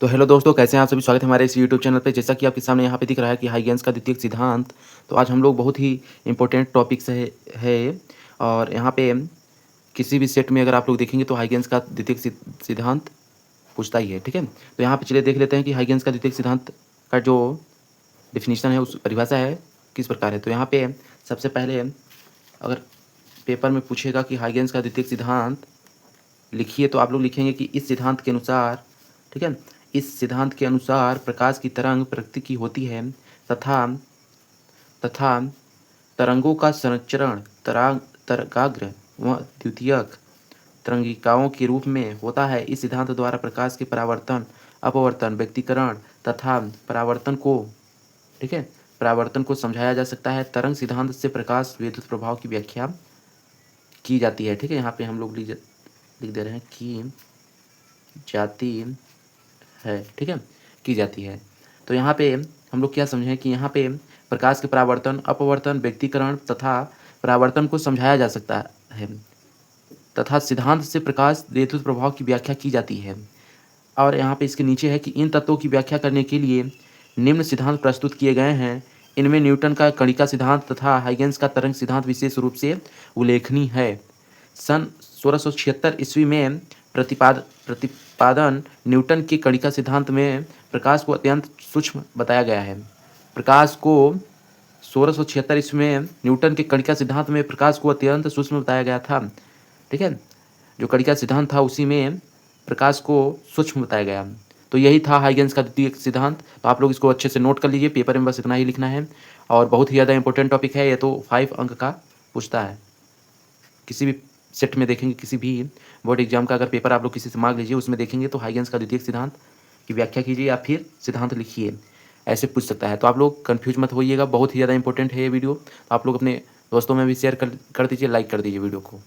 तो हेलो दोस्तों, कैसे हैं आप सभी। स्वागत है हमारे इस यूट्यूब चैनल पे। जैसा कि आपके सामने यहाँ पे दिख रहा है कि हाइगेंस का द्वितीयक सिद्धांत। तो आज हम लोग बहुत ही इंपॉर्टेंट टॉपिक से है। और यहाँ पे किसी भी सेट में अगर आप लोग देखेंगे तो हाइगेंस का द्वितीयक सिद्धांत पूछता ही है। ठीक है, तो यहाँ पे चलिए देख लेते हैं कि हाइगेंस का द्वितीयक सिद्धांत का जो डिफिनीशन है, उस परिभाषा है किस प्रकार है। तो यहाँ पे सबसे पहले अगर पेपर में पूछेगा कि हाइगेंस का द्वितीयक सिद्धांत लिखिए, तो आप लोग लिखेंगे कि इस सिद्धांत के अनुसार, ठीक है, इस सिद्धांत के अनुसार प्रकाश की तरंग प्रकृति की होती है तथा तथा तरंगों का संचरण तरंगाग्र व द्वितीयक तरंगिकाओं के रूप में होता है। इस सिद्धांत द्वारा प्रकाश के परावर्तन, अपवर्तन, व्यतिकरण तथा परावर्तन को, ठीक है, परावर्तन को समझाया जा सकता है। तरंग सिद्धांत से प्रकाश विद्युत प्रभाव की व्याख्या की जाती है। ठीक है, यहाँ पे हम लोग लिख दे रहे हैं कि जाती है, ठीक है, की जाती है। तो यहाँ पे हम लोग क्या समझें कि यहाँ पे प्रकाश के परावर्तन, अपवर्तन, व्यतिकरण तथा परावर्तन को समझाया जा सकता है तथा सिद्धांत से प्रकाश विद्युत प्रभाव की व्याख्या की जाती है। और यहाँ पे इसके नीचे है कि इन तत्वों की व्याख्या करने के लिए निम्न सिद्धांत प्रस्तुत किए गए हैं। इनमें न्यूटन का कणिका सिद्धांत तथा हाइगेंस का तरंग सिद्धांत विशेष रूप से उल्लेखनीय है। सन 1676 ईस्वी में प्रतिपादन न्यूटन के कणिका सिद्धांत में प्रकाश को अत्यंत सूक्ष्म बताया गया है। प्रकाश को 1676 ईस्वी में न्यूटन के कणिका सिद्धांत में प्रकाश को अत्यंत सूक्ष्म बताया गया था। ठीक है, जो कणिका सिद्धांत था उसी में प्रकाश को सूक्ष्म बताया गया। तो यही था हाइगेंस का द्वितीयक सिद्धांत। तो आप लोग इसको अच्छे से नोट कर लीजिए, पेपर में बस इतना ही लिखना है। और बहुत ही ज़्यादा इंपॉर्टेंट टॉपिक है ये, तो 5 अंक का पूछता है। किसी भी सेट में देखेंगे, किसी भी बोर्ड एग्जाम का अगर पेपर आप लोग किसी से मांग लीजिए, उसमें देखेंगे तो हाइगेंस का द्वितीयक सिद्धांत की व्याख्या कीजिए या फिर सिद्धांत लिखिए, ऐसे पूछ सकता है। तो आप लोग कन्फ्यूज मत होइएगा, बहुत ही ज़्यादा इंपॉर्टेंट है ये वीडियो। तो आप लोग अपने दोस्तों में भी शेयर कर दीजिए, लाइक कर दीजिए वीडियो को।